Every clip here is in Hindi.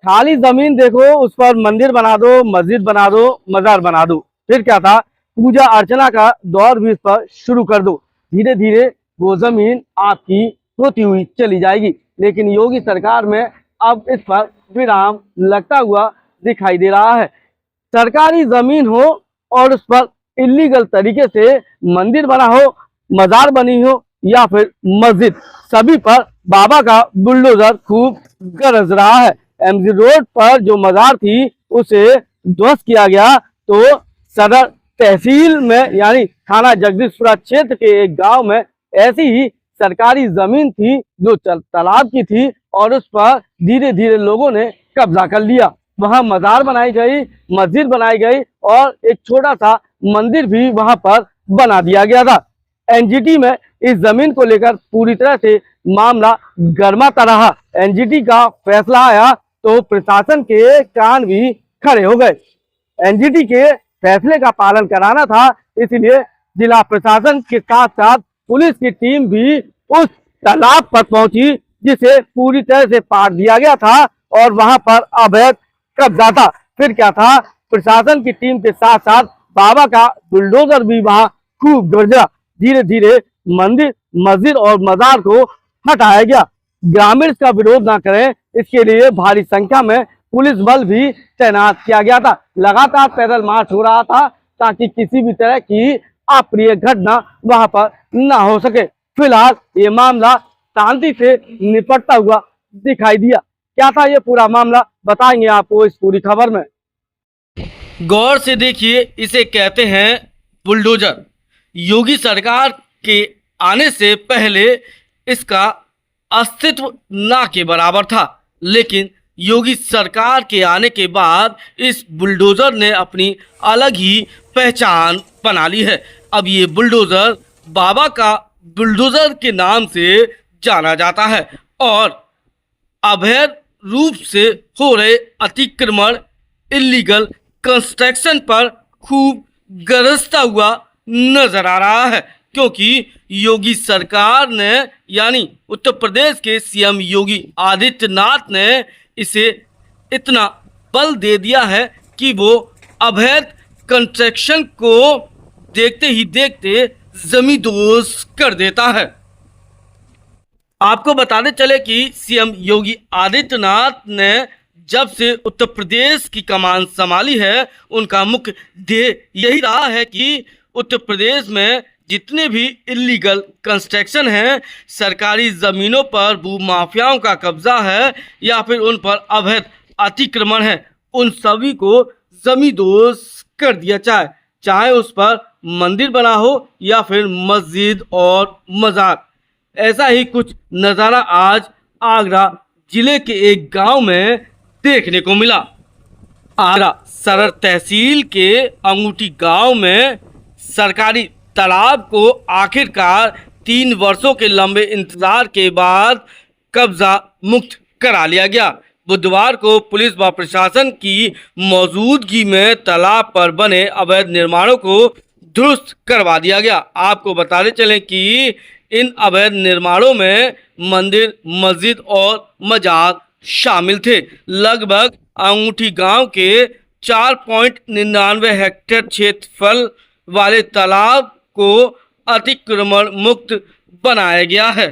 खाली जमीन देखो, उस पर मंदिर बना दो, मस्जिद बना दो, मजार बना दो। फिर क्या था, पूजा अर्चना का दौर भी इस पर शुरू कर दो। धीरे धीरे वो जमीन आपकी होती हुई चली जाएगी। लेकिन योगी सरकार में अब इस पर विराम लगता हुआ दिखाई दे रहा है। सरकारी जमीन हो और उस पर इलीगल तरीके से मंदिर बना हो, मजार बनी हो या फिर मस्जिद, सभी पर बाबा का बुलडोजर खूब गरज रहा है। एमजी रोड पर जो मजार थी उसे ध्वस्त किया गया, तो सदर तहसील में यानी थाना जगदीशपुरा क्षेत्र के एक गांव में ऐसी ही सरकारी जमीन थी जो तालाब की थी, और उस पर धीरे धीरे लोगों ने कब्जा कर लिया। वहां मजार बनाई गई, मस्जिद बनाई गई और एक छोटा सा मंदिर भी वहां पर बना दिया गया था। एनजीटी में इस जमीन को लेकर पूरी तरह से मामला गर्माता रहा। एनजीटी का फैसला आया तो प्रशासन के कान भी खड़े हो गए। एनजीटी के फैसले का पालन कराना था, इसलिए जिला प्रशासन के साथ साथ पुलिस की टीम भी उस तालाब पर पहुंची जिसे पूरी तरह से पाट दिया गया था और वहां पर अवैध कब्जा था। फिर क्या था, प्रशासन की टीम के साथ साथ बाबा का बुलडोजर भी वहां खूब गरजा। धीरे धीरे मंदिर, मस्जिद और मजार को हटाया गया। ग्रामीण इसका विरोध ना करें, इसके लिए भारी संख्या में पुलिस बल भी तैनात किया गया था। लगातार पैदल मार्च हो रहा था ताकि किसी भी तरह की अप्रिय घटना वहां पर न हो सके। फिलहाल ये मामला शांति से निपटता हुआ दिखाई दिया। क्या था ये पूरा मामला, बताएंगे आपको इस पूरी खबर में। गौर से देखिए, इसे कहते हैं बुलडोजर। योगी सरकार के आने से पहले इसका अस्तित्व ना के बराबर था, लेकिन योगी सरकार के आने के बाद इस बुलडोजर ने अपनी अलग ही पहचान बना ली है। अब ये बुलडोजर बाबा का बुलडोजर के नाम से जाना जाता है और अवैध रूप से हो रहे अतिक्रमण, इलीगल कंस्ट्रक्शन पर खूब गरजता हुआ नजर आ रहा है, क्योंकि योगी सरकार ने यानी उत्तर प्रदेश के सीएम योगी आदित्यनाथ ने इसे इतना बल दे दिया है कि वो अवैध कंस्ट्रक्शन को देखते ही देखते जमींदोज कर देता है। आपको बताते चले कि सीएम योगी आदित्यनाथ ने जब से उत्तर प्रदेश की कमान संभाली है, उनका मुख्य ध्येय यही रहा है कि उत्तर प्रदेश में जितने भी इलीगल कंस्ट्रक्शन हैं, सरकारी ज़मीनों पर भू माफियाओं का कब्जा है या फिर उन पर अवैध अतिक्रमण है, उन सभी को जमींदोज कर दिया जाए, चाहे उस पर मंदिर बना हो या फिर मस्जिद और मजार। ऐसा ही कुछ नज़ारा आज आगरा जिले के एक गांव में देखने को मिला। आगरा सदर तहसील के अंगूठी गांव में सरकारी तालाब को आखिरकार 3 वर्षों के लंबे इंतजार के बाद कब्जा मुक्त करा लिया गया। बुधवार को पुलिस व प्रशासन की मौजूदगी में तालाब पर बने अवैध निर्माणों को दुरुस्त करवा दिया गया। आपको बताते चलें कि इन अवैध निर्माणों में मंदिर, मस्जिद और मजार शामिल थे। लगभग अंगूठी गांव के 4.99 हेक्टेयर क्षेत्रफल वाले तालाब को अतिक्रमण मुक्त बनाया गया है।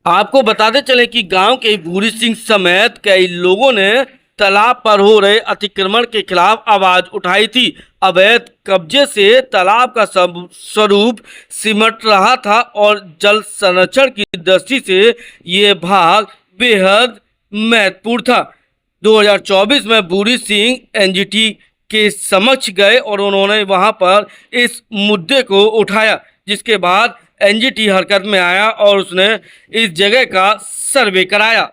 आपको बताते चलें कि गांव के भूरी सिंह समेत कई लोगों ने तालाब पर हो रहे अतिक्रमण के खिलाफ आवाज उठाई थी। अवैध कब्जे से तालाब का स्वरूप सिमट रहा था और जल संरक्षण की दृष्टि से ये भाग बेहद महत्वपूर्ण था। 2024 में भूरी सिंह एनजीटी के समक्ष गए और उन्होंने वहां पर इस मुद्दे को उठाया, जिसके बाद एनजीटी हरकत में आया और उसने इस जगह का सर्वे कराया।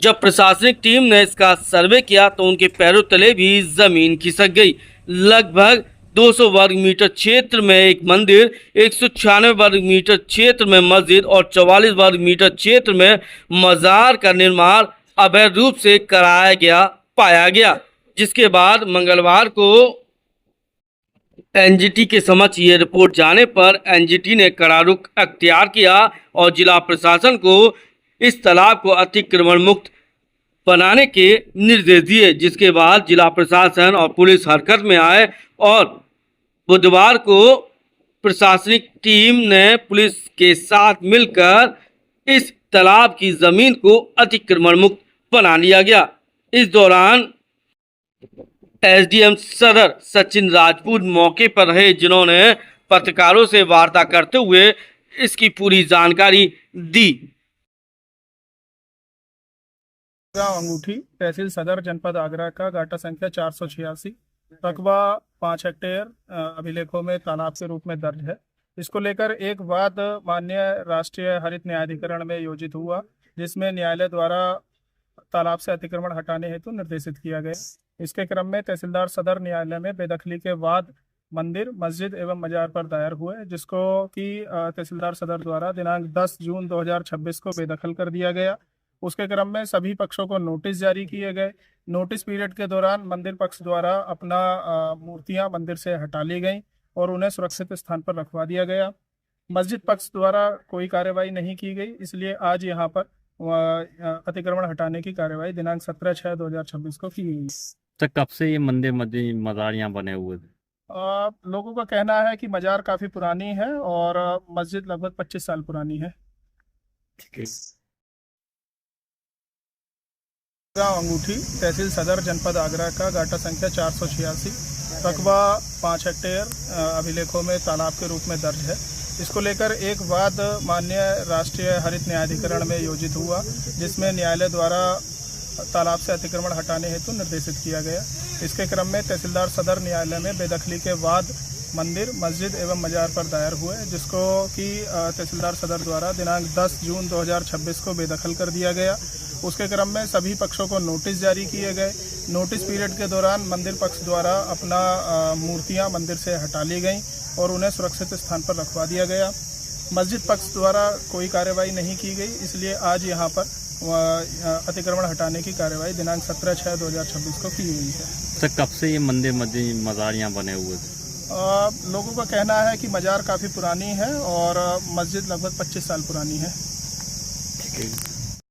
जब प्रशासनिक टीम ने इसका सर्वे किया तो उनके पैरों तले भी जमीन खिसक गई। लगभग 200 वर्ग मीटर क्षेत्र में एक मंदिर, 196 वर्ग मीटर क्षेत्र में मस्जिद और 44 वर्ग मीटर क्षेत्र में मजार का निर्माण अवैध रूप से कराया गया पाया गया, जिसके बाद मंगलवार को एनजीटी के समक्ष ये रिपोर्ट जाने पर एनजीटी ने कड़ा रुख अख्तियार किया और जिला प्रशासन को इस तालाब को अतिक्रमण मुक्त बनाने के निर्देश दिए, जिसके बाद जिला प्रशासन और पुलिस हरकत में आए और बुधवार को प्रशासनिक टीम ने पुलिस के साथ मिलकर इस तालाब की जमीन को अतिक्रमण मुक्त बना लिया गया। इस दौरान एसडीएम सदर सचिन राजपूत मौके पर रहे, जिन्होंने पत्रकारों से वार्ता करते हुए इसकी पूरी जानकारी दी। गांव अंगूठी, तहसील सदर, जनपद आगरा का गाटा संख्या 486, रकबा 5 हेक्टेयर अभिलेखों में तालाब के रूप में दर्ज है। इसको लेकर एक वाद माननीय राष्ट्रीय हरित न्यायाधिकरण में योजित हुआ, जिसमें न्यायालय द्वारा तालाब से अतिक्रमण हटाने हेतु निर्देशित किया गया। इसके क्रम में तहसीलदार सदर न्यायालय में बेदखली के वाद मंदिर, मस्जिद एवं मजार पर दायर हुए, जिसको कि तहसीलदार सदर द्वारा दिनांक 10 जून 2026 को बेदखल कर दिया गया। उसके क्रम में सभी पक्षों को नोटिस जारी किए गए। नोटिस पीरियड के दौरान मंदिर पक्ष द्वारा अपना मूर्तियां मंदिर से हटा ली गई और उन्हें सुरक्षित स्थान पर रखवा दिया गया। मस्जिद पक्ष द्वारा कोई कार्रवाई नहीं की गई, इसलिए आज यहां पर अतिक्रमण हटाने की कार्रवाई दिनांक 17/6/2026 को की गई। तो कब से ये मंदिर मजार यहाँ बने हुए थे? लोगों का कहना है कि मजार काफ़ी पुरानी है और मस्जिद लगभग 25 साल पुरानी है। गांव अंगूठी, तहसील सदर, जनपद आगरा का गाटा संख्या 486, रकबा 5 हेक्टेयर अभिलेखों में तालाब के रूप में दर्ज है। इसको लेकर एक वाद माननीय राष्ट्रीय हरित न्यायाधिकरण में योजित हुआ, जिसमें न्यायालय द्वारा तालाब से अतिक्रमण हटाने हेतु निर्देशित किया गया। इसके क्रम में तहसीलदार सदर न्यायालय में बेदखली के वाद मंदिर, मस्जिद एवं मजार पर दायर हुए, जिसको कि तहसीलदार सदर द्वारा दिनांक 10 जून 2026 को बेदखल कर दिया गया। उसके क्रम में सभी पक्षों को नोटिस जारी किए गए। नोटिस पीरियड के दौरान मंदिर पक्ष द्वारा अपना मूर्तियां मंदिर से हटा ली गई और उन्हें सुरक्षित स्थान पर रखवा दिया गया। मस्जिद पक्ष द्वारा कोई कार्रवाई नहीं की गई, इसलिए आज यहां पर अतिक्रमण हटाने की कार्रवाई दिनांक 17/6/2026 को की गई है। तो कब से ये मंदिर मजार यहाँ बने हुए थे? लोगों का कहना है कि मजार काफ़ी पुरानी है और मस्जिद लगभग 25 साल पुरानी है।